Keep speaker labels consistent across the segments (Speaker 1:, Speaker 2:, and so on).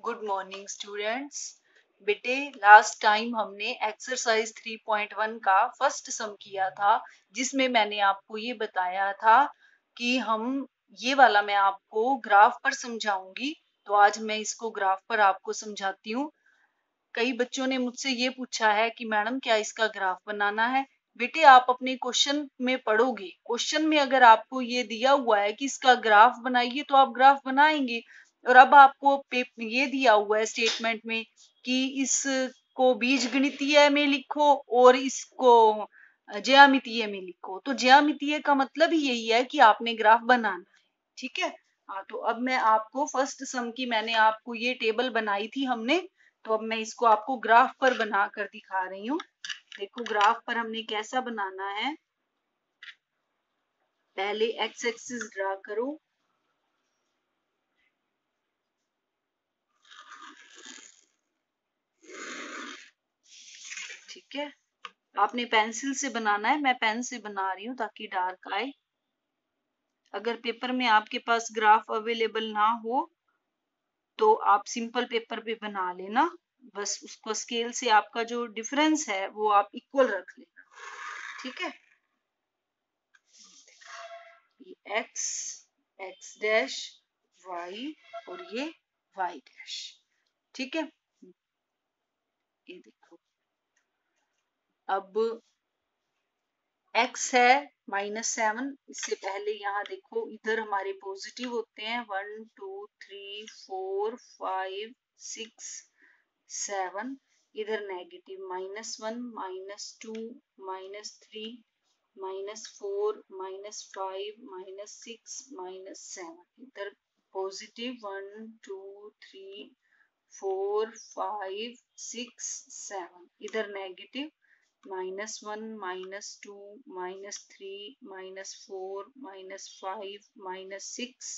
Speaker 1: Good morning students. बेटे, last time हमने exercise 3.1 का फर्स्ट सम किया था, जिसमें मैंने आपको ये बताया था कि हम ये वाला मैं आपको ग्राफ पर समझाऊंगी। तो आज मैं इसको ग्राफ पर आपको समझाती हूँ। कई बच्चों ने मुझसे ये पूछा है कि मैडम क्या इसका ग्राफ बनाना है। बेटे, आप अपने क्वेश्चन में पढ़ोगे, क्वेश्चन में अगर आपको ये दिया हुआ है कि इसका ग्राफ बनाइए तो आप ग्राफ बनाएंगे। और अब आपको ये दिया हुआ है स्टेटमेंट में कि इसको बीजगणितीय में लिखो और इसको ज्यामितीय में लिखो। तो ज्यामितीय का मतलब ही यही है कि आपने ग्राफ बनाना है। ठीक है। हाँ, तो अब मैं आपको फर्स्ट सम की मैंने आपको ये टेबल बनाई थी हमने। तो अब मैं इसको आपको ग्राफ पर बना कर दिखा रही हूँ। देखो ग्राफ पर हमने कैसा बनाना है। पहले एक्स एक्सिस ड्रा करो। ठीक है, आपने पेंसिल से बनाना है, मैं पेन से बना रही हूँ ताकि डार्क आए। अगर पेपर में आपके पास ग्राफ अवेलेबल ना हो तो आप सिंपल पेपर पे बना लेना। बस उसको स्केल से आपका जो डिफरेंस है वो आप इक्वल रख लेना। ठीक है, ये एक्स, एक्स डैश, वाई और ये वाई डैश। ठीक है, ये देखो। अब x है -7। इससे पहले यहाँ देखो, इधर हमारे पॉजिटिव होते हैं 1 2 3 4 5 6 7। इधर नेगेटिव -1 -2 -3 -4 -5 -6 -7। इधर पॉजिटिव 1 2 3 4 5 6 7। इधर नेगेटिव -1 -2 -3 -4 -5 -6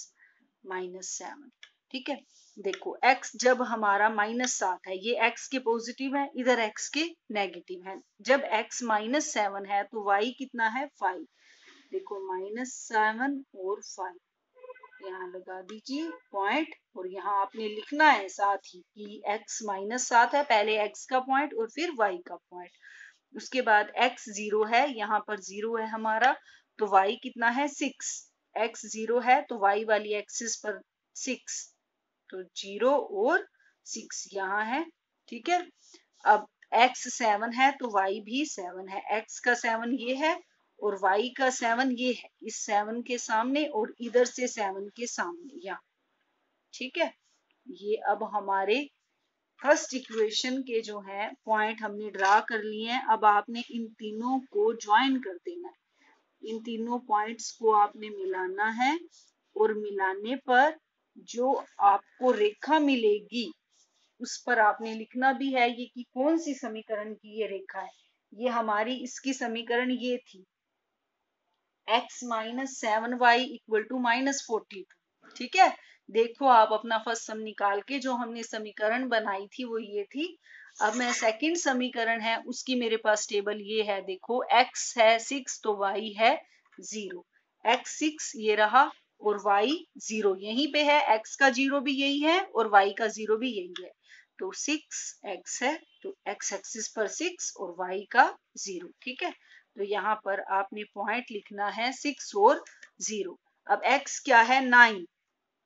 Speaker 1: -7। ठीक है, देखो x जब हमारा -7 है, ये x के पॉजिटिव है, इधर x के नेगेटिव है। जब x -7 है तो y कितना है 5। देखो -7 और 5 यहाँ लगा दीजिए पॉइंट। और यहाँ आपने लिखना है साथ ही कि x -7 है, पहले x का पॉइंट और फिर y का पॉइंट। उसके बाद x 0 है, यहाँ पर 0 है हमारा, तो y कितना है 6। x 0 है तो y वाली एक्सिस पर 6, तो 0 और 6 यहाँ है। ठीक है, अब x 7 है तो y भी 7 है। x का 7 ये है और y का 7 ये है, इस 7 के सामने और इधर से 7 के सामने यहाँ। ठीक है, ये अब हमारे फर्स्ट इक्वेशन के जो है पॉइंट हमने ड्रा कर लिए हैं। अब आपने इन तीनों को ज्वाइन कर देना है। इन तीनों पॉइंट्स को आपने मिलाना है और मिलाने पर जो आपको रेखा मिलेगी उस पर आपने लिखना भी है ये कि कौन सी समीकरण की ये रेखा है। ये हमारी इसकी समीकरण ये थी, x -7y = -42। ठीक है, देखो आप अपना फर्स्ट सम निकाल के, जो हमने समीकरण बनाई थी वो ये थी। अब मैं सेकंड समीकरण है उसकी मेरे पास टेबल ये है। देखो x है 6 तो y है 0। x 6 ये रहा और y 0 यहीं पे है। x का 0 भी यही है और y का 0 भी यही है। तो 6x है तो x एक्सिस पर 6 और y का 0। ठीक है, तो यहाँ पर आपने पॉइंट लिखना है 6 और 0। अब x क्या है 9,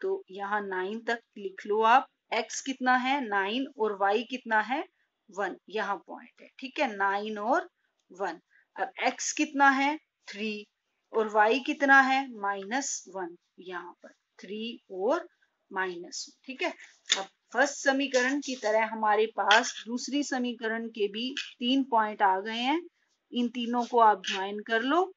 Speaker 1: तो यहाँ 9 तक लिख लो आप। x कितना है 9 और y कितना है 1, यहाँ पॉइंट है। ठीक है, 9 और 1। अब x कितना है 3 और y कितना है -1, यहाँ पर 3 और -1। ठीक है, अब फर्स्ट समीकरण की तरह हमारे पास दूसरी समीकरण के भी 3 पॉइंट आ गए हैं। इन तीनों को आप ज्वाइन कर लो।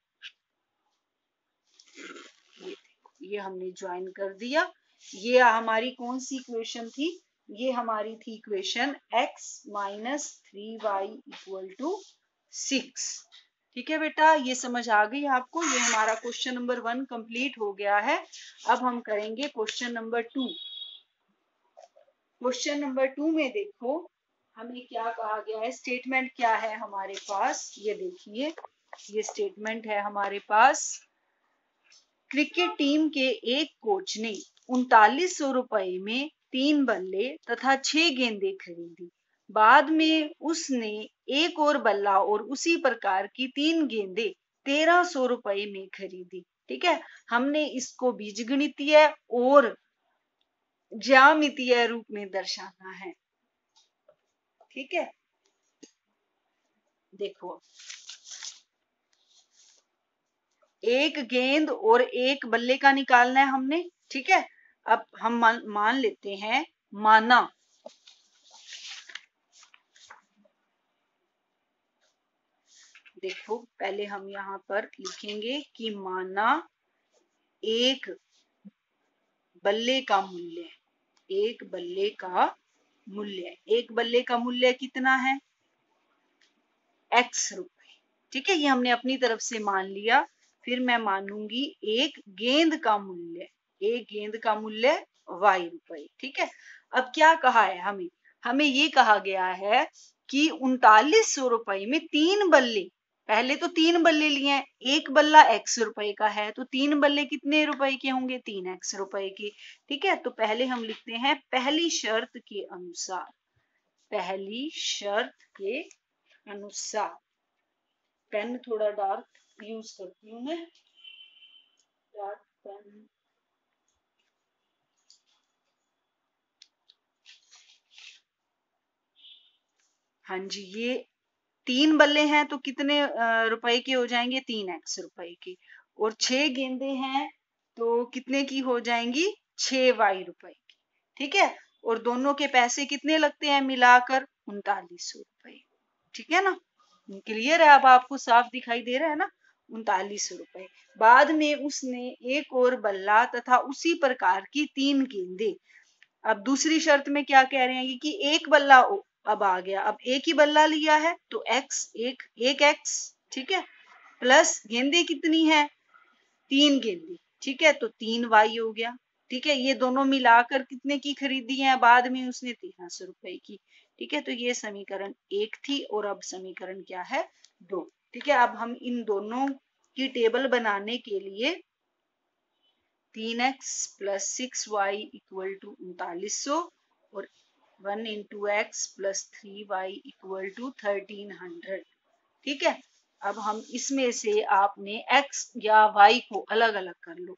Speaker 1: ये हमने ज्वाइन कर दिया। ये हमारी कौन सी इक्वेशन थी? ये हमारी थी इक्वेशन x -3y = 6। ठीक है बेटा, ये समझ आ गई आपको। ये हमारा क्वेश्चन नंबर 1 कंप्लीट हो गया है। अब हम करेंगे क्वेश्चन नंबर 2। क्वेश्चन नंबर 2 में देखो हमें क्या कहा गया है, स्टेटमेंट क्या है हमारे पास, ये देखिए। ये स्टेटमेंट है हमारे पास, क्रिकेट टीम के एक कोच ने 3900 रुपए में 3 बल्ले तथा 6 गेंदें खरीदी। बाद में उसने एक और बल्ला और उसी प्रकार की 3 गेंदें 1300 रुपए में खरीदी। ठीक है, हमने इसको बीजगणितीय और ज्यामितीय रूप में दर्शाना है। ठीक है, देखो, एक गेंद और एक बल्ले का निकालना है हमने। ठीक है, अब हम मान लेते हैं, माना देखो, पहले हम यहाँ पर लिखेंगे कि माना एक बल्ले का मूल्य, एक बल्ले का मूल्य, एक बल्ले का मूल्य कितना है? x रुपए। ठीक है, ये हमने अपनी तरफ से मान लिया। फिर मैं मानूंगी एक गेंद का मूल्य, एक गेंद का मूल्य y रुपए। ठीक है, अब क्या कहा है हमें? हमें ये कहा गया है कि 3900 रुपए में 3 बल्ले, पहले तो 3 बल्ले लिए हैं, एक बल्ला x रुपए का है, तो 3 बल्ले कितने रुपए के होंगे? 3x रुपए के। ठीक है, तो पहले हम लिखते हैं पहली शर्त के अनुसार, पहली शर्त के अनुसार। पेन थोड़ा डार्क यूज करती हूँ मैं, डार्क पेन। हाँ जी, ये 3 बल्ले हैं तो कितने रुपए के हो जाएंगे? 3x रुपए के। और 6 गेंदे हैं तो कितने की हो जाएंगी? 6y रुपए की। ठीक है, और दोनों के पैसे कितने लगते हैं मिलाकर? 3900 रुपए। ठीक है ना, क्लियर है? अब आपको साफ दिखाई दे रहा है ना? 3900 रुपए। बाद में उसने एक और बल्ला तथा उसी प्रकार की 3 गेंदें। अब दूसरी शर्त में क्या कह रहे हैं कि एक बल्ला अब आ गया, अब एक ही बल्ला लिया है तो x, एक x, ठीक है, प्लस गेंदे कितनी है? 3 गेंदे। ठीक है, तो 3y हो गया। ठीक है, ये दोनों मिलाकर कितने की खरीदी है बाद में उसने? 1300 रुपए की। ठीक है, तो ये समीकरण 1 थी और अब समीकरण क्या है? 2। ठीक है, अब हम इन दोनों की टेबल बनाने के लिए 3x plus 6y equal to 3900 और 1 into x plus 3y equal to 1300। ठीक है, अब हम इसमें से आपने x या y को अलग अलग कर लो।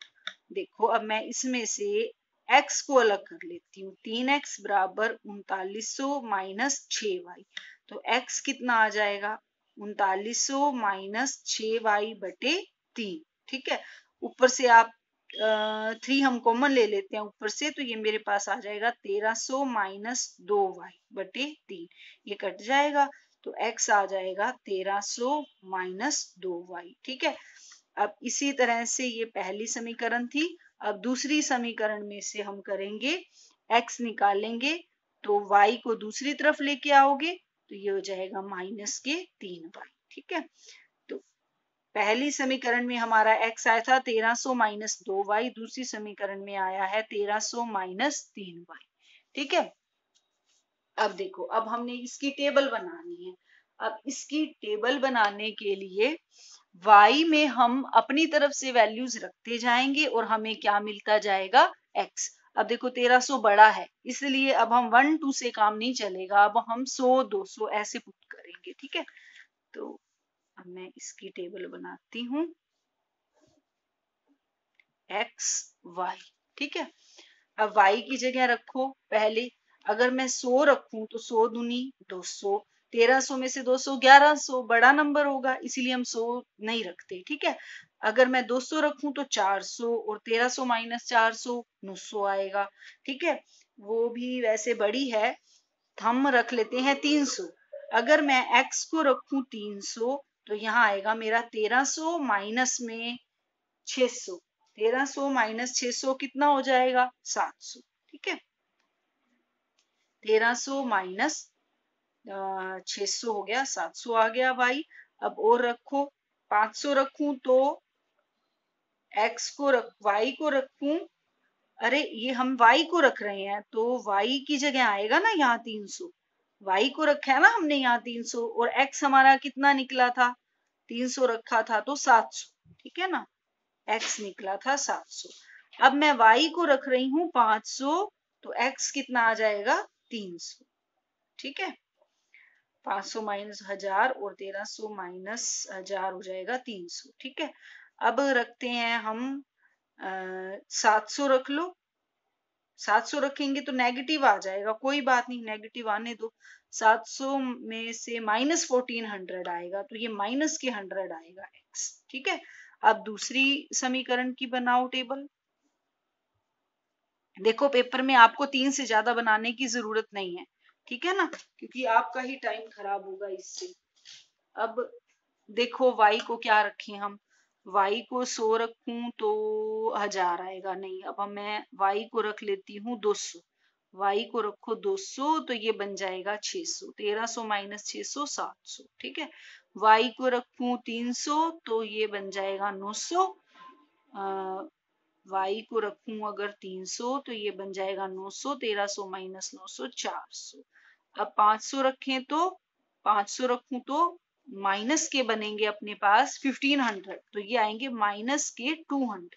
Speaker 1: देखो, अब मैं इसमें से x को अलग कर लेती हूँ। 3x बराबर 3900 माइनस 6y, तो x कितना आ जाएगा? 3900 माइनस 6y बटे 3। ठीक है, ऊपर से आप 3 हम कॉमन ले लेते हैं ऊपर से, तो ये मेरे पास आ जाएगा 1300 माइनस 2y बटे 3, ये कट जाएगा तो x आ जाएगा 1300 माइनस 2y। ठीक है, अब इसी तरह से ये पहली समीकरण थी। अब दूसरी समीकरण में से हम करेंगे, x निकालेंगे तो y को दूसरी तरफ लेके आओगे तो ये हो जाएगा माइनस के 3y। ठीक है, तो पहली समीकरण में हमारा x आया था 1300 माइनस 2y, दूसरी समीकरण में आया है 1300 माइनस 3y। ठीक है, अब देखो, अब हमने इसकी टेबल बनानी है। अब इसकी टेबल बनाने के लिए y में हम अपनी तरफ से वैल्यूज रखते जाएंगे और हमें क्या मिलता जाएगा? x। अब देखो 1300 बड़ा है, इसलिए अब हम 1 2 से काम नहीं चलेगा, अब हम 100 200 ऐसे पुट करेंगे। ठीक है, तो अब मैं इसकी टेबल बनाती हूँ, x y। ठीक है, अब y की जगह रखो पहले, अगर मैं 100 रखूं तो 100 दूनी 200, 1300 में से 200 1100, बड़ा नंबर होगा इसीलिए हम 100 नहीं रखते। ठीक है, अगर मैं 200 रखूं तो 400 और 1300 माइनस 400 900 आएगा। ठीक है, वो भी वैसे बड़ी है, हम रख लेते हैं 300। अगर मैं x को रखूं 300 तो यहाँ आएगा मेरा 1300 माइनस में 600, 1300 माइनस 600 कितना हो जाएगा? 700। ठीक है, 1300 माइनस 600 हो गया, 700 आ गया भाई। अब और रखो, 500 रखूं तो x को y को रखूं, अरे ये हम y को रख रहे हैं तो y की जगह आएगा ना यहाँ 300, y को रखा है ना हमने यहाँ 300, और x हमारा कितना निकला था? 300 रखा था तो 700। ठीक है ना, x निकला था 700। अब मैं y को रख रही हूँ 500 तो x कितना आ जाएगा 300। ठीक है, 500 माइनस 1000 और 1300 माइनस 1000 हो जाएगा 300। ठीक है, अब रखते हैं हम 700 रख लो। 700 रखेंगे तो नेगेटिव आ जाएगा, कोई बात नहीं, नेगेटिव आने दो। 700 में से माइनस 1400 आएगा, तो ये माइनस के 100 आएगा x। ठीक है, अब दूसरी समीकरण की बनाओ टेबल। देखो पेपर में आपको 3 से ज्यादा बनाने की जरूरत नहीं है, ठीक है ना, क्योंकि आपका ही टाइम खराब होगा इससे। अब देखो y को क्या रखें हम, y को 100 रखूं तो 1000 आएगा, नहीं, अब मैं y को रख लेती हूँ 200। y को रखो 200 तो ये बन जाएगा 600। 1300 माइनस 600 700। ठीक है, y को रखूं 300 तो ये बन जाएगा 900। y को रखूं अगर 300 तो ये बन जाएगा 900। 1300 माइनस 900 400। अब 500 रखें तो 500 रखूं तो माइनस के बनेंगे अपने पास 1500, तो ये आएंगे माइनस के 200।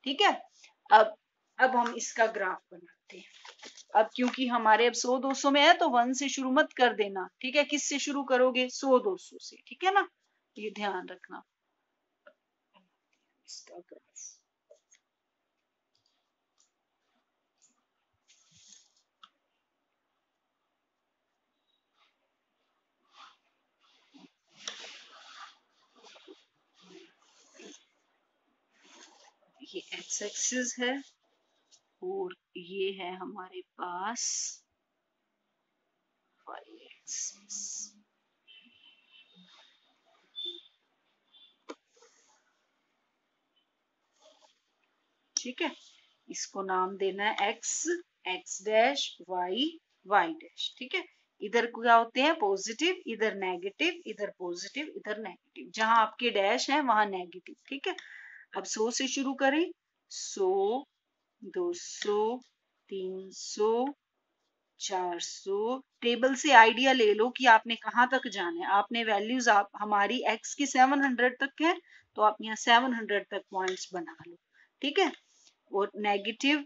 Speaker 1: ठीक है, अब हम इसका ग्राफ बनाते हैं। अब क्योंकि हमारे अब 100 200 में है तो 1 से शुरू मत कर देना। ठीक है, किस से शुरू करोगे, 100 200 से। ठीक है ना, ये ध्यान रखना। इसका ग्राफ ये x एक्सिस है और ये है हमारे पास y एक्सिस। ठीक है, इसको नाम देना है x, x dash, y, y dash. ठीक है, इधर क्या होते हैं पॉजिटिव, इधर नेगेटिव, इधर पॉजिटिव, इधर नेगेटिव। जहां आपके डैश हैं वहां नेगेटिव। ठीक है, अब 100 से शुरू करें। 100 200 300 400। टेबल से आइडिया ले लो कि आपने कहां तक जाना है। आपने वैल्यूज आप हमारी x की 700 तक है तो आप यहाँ 700 तक पॉइंट्स बना लो। ठीक है, और नेगेटिव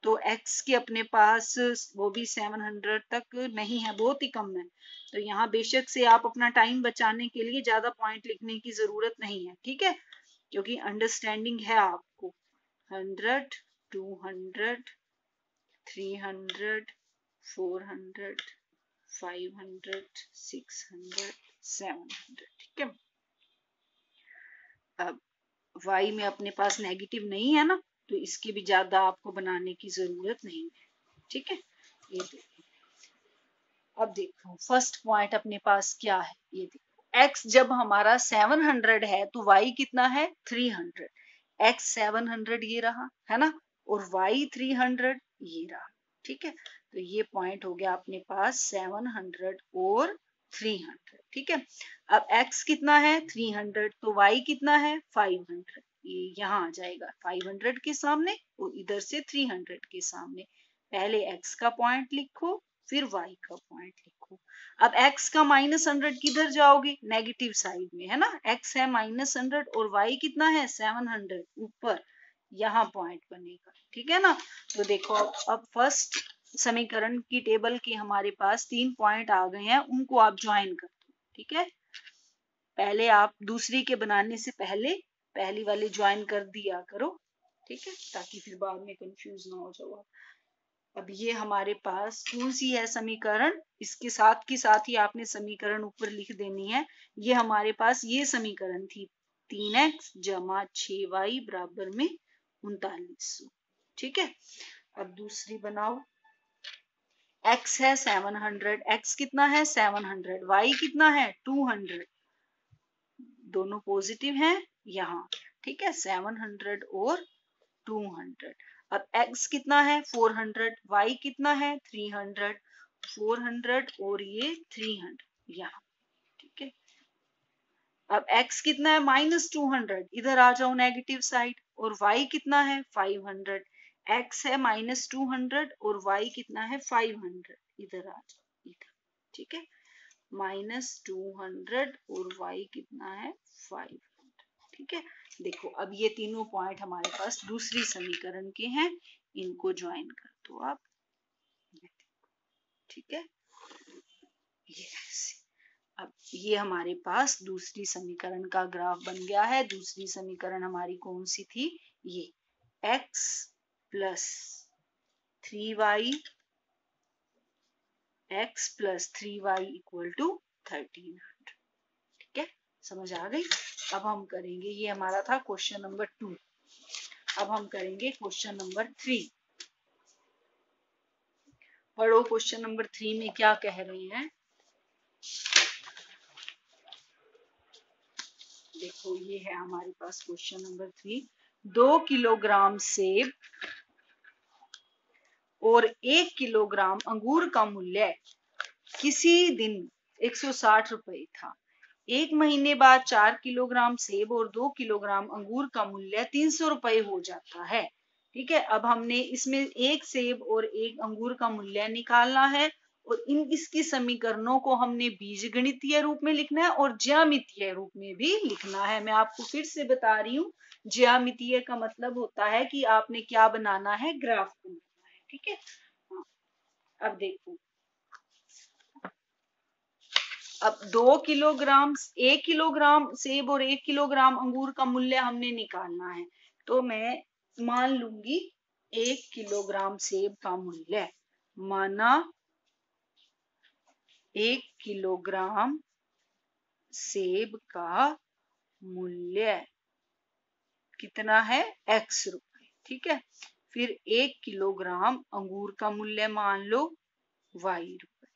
Speaker 1: तो x के अपने पास वो भी 700 तक नहीं है, बहुत ही कम है। तो यहाँ बेशक से आप अपना टाइम बचाने के लिए ज्यादा पॉइंट लिखने की जरूरत नहीं है। ठीक है, क्योंकि अंडरस्टैंडिंग है आपको। 100 200 300 400 500 600 700। ठीक है, अब y में अपने पास नेगेटिव नहीं है ना, तो इसके भी ज्यादा आपको बनाने की जरूरत नहीं है। ठीक है, ये देखो, अब देखो फर्स्ट पॉइंट अपने पास क्या है, ये देखो x जब हमारा 700 है तो y कितना है 300। x 700 ये रहा है ना, और y 300 ये रहा। ठीक है, तो ये पॉइंट हो गया अपने पास 700 और 300। ठीक है, अब x कितना है 300 तो y कितना है 500। ये यहाँ आ जाएगा 500 के सामने और इधर से 300 के सामने। पहले x का पॉइंट लिखो फिर y का पॉइंट लिखो। अब x का -100 किधर जाओगे, नेगेटिव साइड में है ना, x है -100 और y कितना है 700 ऊपर, यहाँ पॉइंट बनेगा। ठीक है ना, तो देखो अब फर्स्ट समीकरण की टेबल के हमारे पास 3 पॉइंट आ गए हैं, उनको आप ज्वाइन कर दो। ठीक है, पहले आप दूसरी के बनाने से पहले पहली वाली ज्वाइन कर दिया करो। ठीक है, ताकि फिर बाद में कंफ्यूज ना हो जाओ। अब ये हमारे पास कौन सी है समीकरण, इसके साथ ही आपने समीकरण ऊपर लिख देनी है। ये हमारे पास ये समीकरण थी 3x जमा 6y बराबर में 3900। ठीक है, अब दूसरी बनाओ। x है 700, x कितना है 700, y कितना है 200, दोनों पॉजिटिव हैं यहाँ। ठीक है, 700 और 200। अब x कितना है 400, y कितना है 300, 400 और ये 300 यहाँ। ठीक है, अब x कितना है -200, इधर आ जाओ नेगेटिव साइड, और y कितना है 500। x है -200 और y कितना है 500, इधर आ जाओ इधर। ठीक है, -200 और y कितना है 500। ठीक है, देखो अब ये तीनों पॉइंट हमारे पास दूसरी समीकरण के हैं, इनको ज्वाइन कर दो आप। ठीक है, ये ऐसे। अब ये हमारे पास दूसरी समीकरण का ग्राफ बन गया है। दूसरी समीकरण हमारी कौन सी थी? ये x plus 3y equal to 1300। ठीक है, समझ आ गई? अब हम करेंगे, ये हमारा था क्वेश्चन नंबर 2। अब हम करेंगे क्वेश्चन नंबर 3। पढ़ो क्वेश्चन नंबर 3 में क्या कह रहे हैं। देखो ये है हमारे पास क्वेश्चन नंबर 3। 2 किलोग्राम सेब और 1 किलोग्राम अंगूर का मूल्य किसी दिन 160 रुपए था। एक महीने बाद 4 किलोग्राम सेब और 2 किलोग्राम अंगूर का मूल्य 300 रुपए हो जाता है। ठीक है, अब हमने इसमें एक सेब और एक अंगूर का मूल्य निकालना है और इसकी समीकरणों को हमने बीजगणितीय रूप में लिखना है और ज्यामितीय रूप में भी लिखना है। मैं आपको फिर से बता रही हूँ, ज्यामितीय का मतलब होता है कि आपने क्या बनाना है, ग्राफ बनाना है। ठीक है, हाँ। अब देखो, अब 2 किलोग्राम, 1 किलोग्राम सेब और 1 किलोग्राम अंगूर का मूल्य हमने निकालना है। तो मैं मान लूंगी 1 किलोग्राम सेब का मूल्य, माना 1 किलोग्राम सेब का मूल्य कितना है, x रुपए। ठीक है, फिर 1 किलोग्राम अंगूर का मूल्य मान लो y रुपए।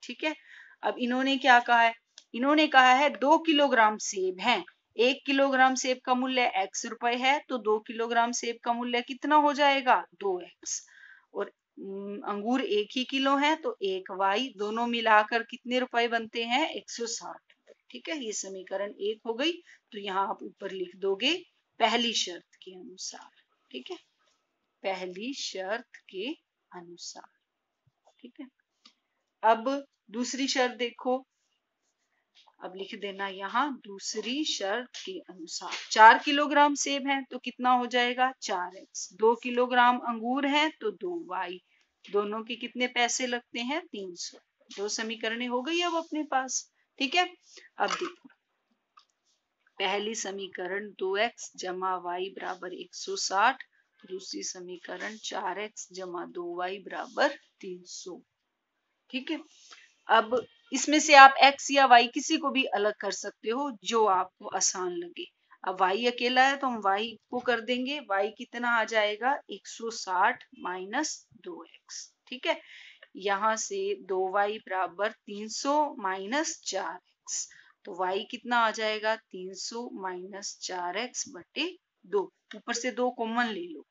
Speaker 1: ठीक है, अब इन्होंने क्या कहा है, इन्होंने कहा है 2 किलोग्राम सेब हैं। 1 किलोग्राम सेब का मूल्य x रुपए है, तो 2 किलोग्राम सेब का मूल्य कितना हो जाएगा, 2x। और अंगूर 1 ही किलो है, तो 1y, दोनों मिलाकर कितने रुपए बनते हैं, 160 रुपए। ठीक है, ये समीकरण 1 हो गई। तो यहाँ आप ऊपर लिख दोगे पहली शर्त के अनुसार। ठीक है, पहली शर्त के अनुसार। ठीक है, अब दूसरी शर्त देखो, अब लिख देना यहाँ दूसरी शर्त के अनुसार। 4 किलोग्राम सेब है तो कितना हो जाएगा, 4x। 2 किलोग्राम अंगूर है तो 2y। दोनों के कितने पैसे लगते हैं, 300। दो समीकरणें हो गई अब अपने पास। ठीक है, अब देखो, पहली समीकरण 2x जमा y बराबर 160, दूसरी समीकरण 4x जमा 2y बराबर 300। ठीक है, अब इसमें से आप x या y किसी को भी अलग कर सकते हो, जो आपको आसान लगे। अब y अकेला है तो हम y को कर देंगे। y कितना आ जाएगा, 160 माइनस 2x। ठीक है, यहां से 2y बराबर 300 माइनस 4x, तो y कितना आ जाएगा, 300 माइनस 4x बटे 2। ऊपर से 2 कॉमन ले लो,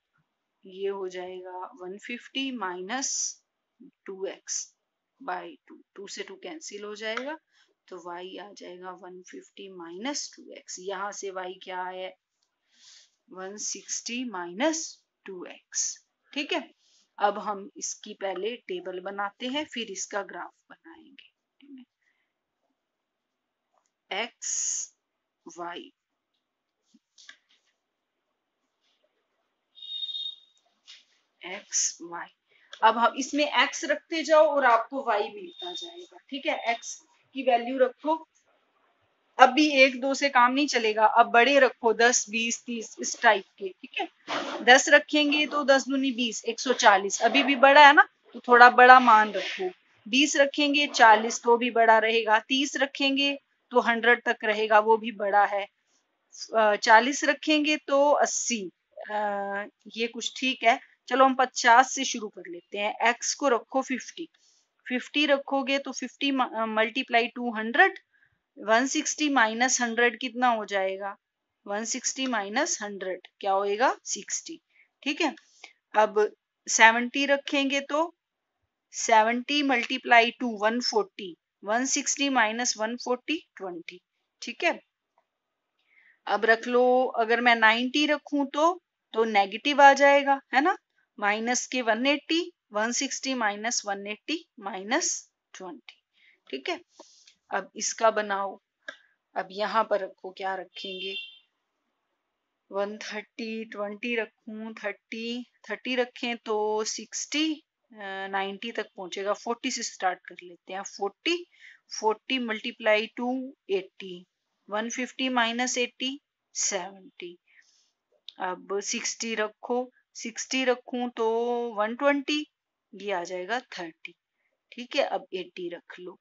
Speaker 1: ये हो जाएगा 150 माइनस 2x बाई 2। 2 से 2 कैंसिल हो जाएगा, तो y आ जाएगा 150 माइनस 2x। यहां से y क्या है, 160 माइनस 2x। ठीक है, अब हम इसकी पहले टेबल बनाते हैं, फिर इसका ग्राफ बनाएंगे। x y, x y। अब हम इसमें x रखते जाओ और आपको y मिलता जाएगा। ठीक है, x की वैल्यू रखो। अब भी 1 2 से काम नहीं चलेगा, अब बड़े रखो, 10 20 30 इस टाइप के। ठीक है, 10 रखेंगे तो 10 दूनी 20, 140। अभी भी बड़ा है ना, तो थोड़ा बड़ा मान रखो। 20 रखेंगे 40, तो भी बड़ा रहेगा। 30 रखेंगे तो 100 तक रहेगा, वो भी बड़ा है। 40 रखेंगे तो 80। ये कुछ ठीक है, चलो हम 50 से शुरू कर लेते हैं। x को रखो 50, 50 रखोगे तो 50 मल्टीप्लाई 200, 160 माइनस 100 कितना हो जाएगा, 160 माइनस 100 क्या होएगा, 60। ठीक है, अब 70 रखेंगे तो 70 मल्टीप्लाई 2 140, 160 माइनस 140 20। ठीक है, अब रख लो, अगर मैं 90 रखूं तो नेगेटिव आ जाएगा, है ना, माइनस के 180, 160 माइनस 180 माइनस 20। ठीक है, अब इसका बनाओ। अब यहां पर रखो, क्या रखेंगे, 130, 20 रखूं, 30 रखें तो 60, 90 तक पहुंचेगा, 40 से स्टार्ट कर लेते हैं। 40 मल्टीप्लाई टू 80, 150 माइनस 80 70। अब 60 रखो, 60 रखूं तो 120, ये आ जाएगा 30। ठीक है, अब 80 रख लो,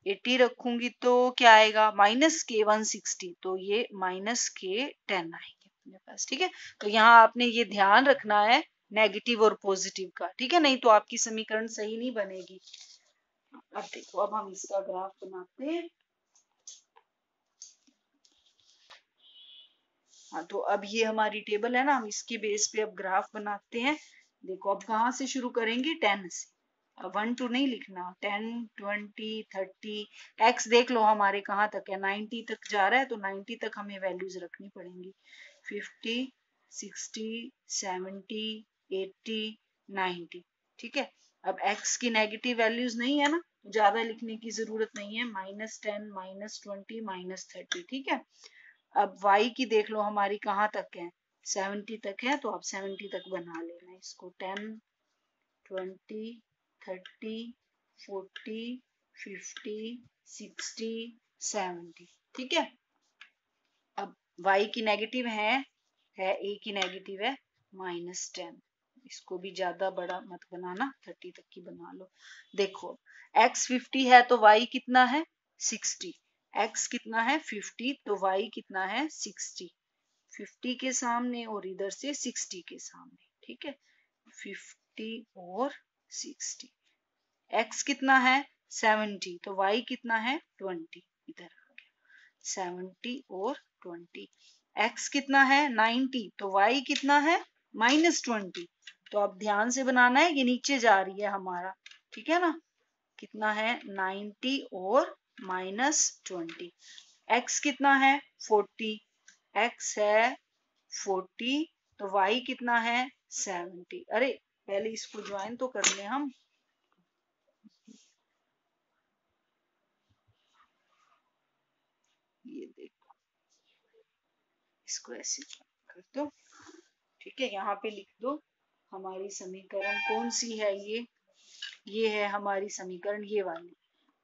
Speaker 1: 80 रखूंगी तो क्या आएगा, माइनस के 160, तो ये माइनस के 10 आएंगे अपने पास। ठीक है, तो यहाँ आपने ये ध्यान रखना है नेगेटिव और पॉजिटिव का। ठीक है, नहीं तो आपकी समीकरण सही नहीं बनेगी। अब देखो, अब हम इसका ग्राफ बनाते हैं। हाँ, तो अब ये हमारी टेबल है ना, हम इसके बेस पे अब ग्राफ बनाते हैं। देखो, अब कहाँ से शुरू करेंगे, 10 से। 1 2 नहीं लिखना, 10 20 30। एक्स देख लो हमारे कहाँ तक है, 90 तक जा रहा है, तो 90 तक हमें वैल्यूज रखनी पड़ेंगी। 50 60 70 80 90। ठीक है, अब एक्स की नेगेटिव वैल्यूज नहीं है ना, ज्यादा लिखने की जरूरत नहीं है, -10 -20 -30। ठीक है, अब y की देख लो हमारी कहाँ तक है, 70 तक है, तो आप 70 तक बना लेना इसको। 10 20 30 40 50 60 70। ठीक है, अब y की नेगेटिव है a की नेगेटिव है -10। इसको भी ज्यादा बड़ा मत बनाना, 30 तक की बना लो। देखो, x 50 है तो y कितना है, 60। x कितना है, 50, तो y कितना है, 60। 50 के सामने और इधर से 60 के सामने। ठीक है, 50 और 60। x कितना है, 70, तो y कितना है, 20। इधर आ गया 70 और 20। x कितना है, 90, तो y कितना है, -20। तो अब ध्यान से बनाना है, ये नीचे जा रही है हमारा। ठीक है ना, कितना है, 90 और -20। x कितना है, 40। x है 40, तो y कितना है, 70। अरे पहले इसको ज्वाइन तो कर ले हम। ये देखो, इसको ऐसे कर दो। ठीक है, यहाँ पे लिख दो हमारी समीकरण कौन सी है, ये है हमारी समीकरण, ये वाली।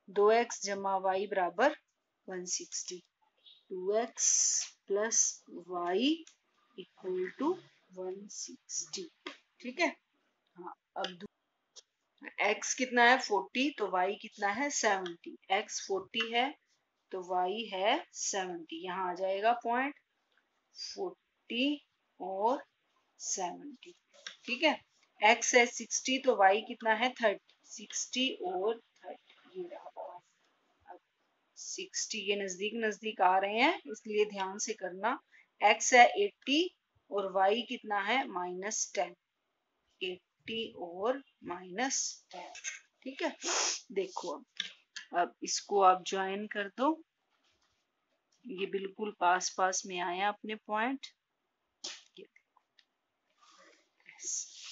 Speaker 1: 2x जमा वाई बराबर 160। 2x plus Y equal to 160। ठीक है, हाँ, अब x कितना है, 40, तो y कितना है, 70। x 40 है तो y है 70। यहाँ आ जाएगा पॉइंट, 40 और 70। ठीक है, x है 60, तो y कितना है, 30। 60 और 30, ये रहा पॉइंट। अब 60 ये नजदीक नजदीक आ रहे हैं, इसलिए ध्यान से करना। x है 80 और y कितना है, -10। 80 और -10। ठीक है, देखो अब इसको आप ज्वाइन कर दो, ये बिल्कुल पास पास में आया अपने पॉइंट।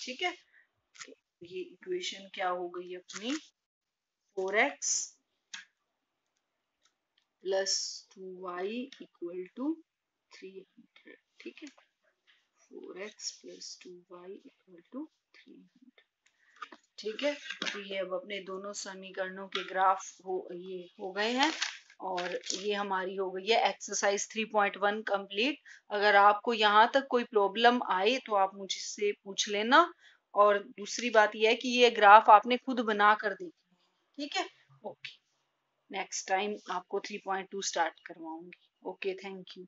Speaker 1: ठीक है, ये इक्वेशन क्या हो गई अपनी, 4x plus 2y equal to 300। ठीक है, 4x plus 2y equal to 300। ठीक है, तो ये अब अपने दोनों समीकरणों के ग्राफ ये हो गए हैं, और ये हमारी हो गई है एक्सरसाइज 3.1 कंप्लीट। अगर आपको यहाँ तक कोई प्रॉब्लम आए तो आप मुझसे पूछ लेना, और दूसरी बात यह है कि ये ग्राफ आपने खुद बना कर देखना। ठीक है, ओके, नेक्स्ट टाइम आपको 3.2 स्टार्ट करवाऊंगी। Okay, thank you.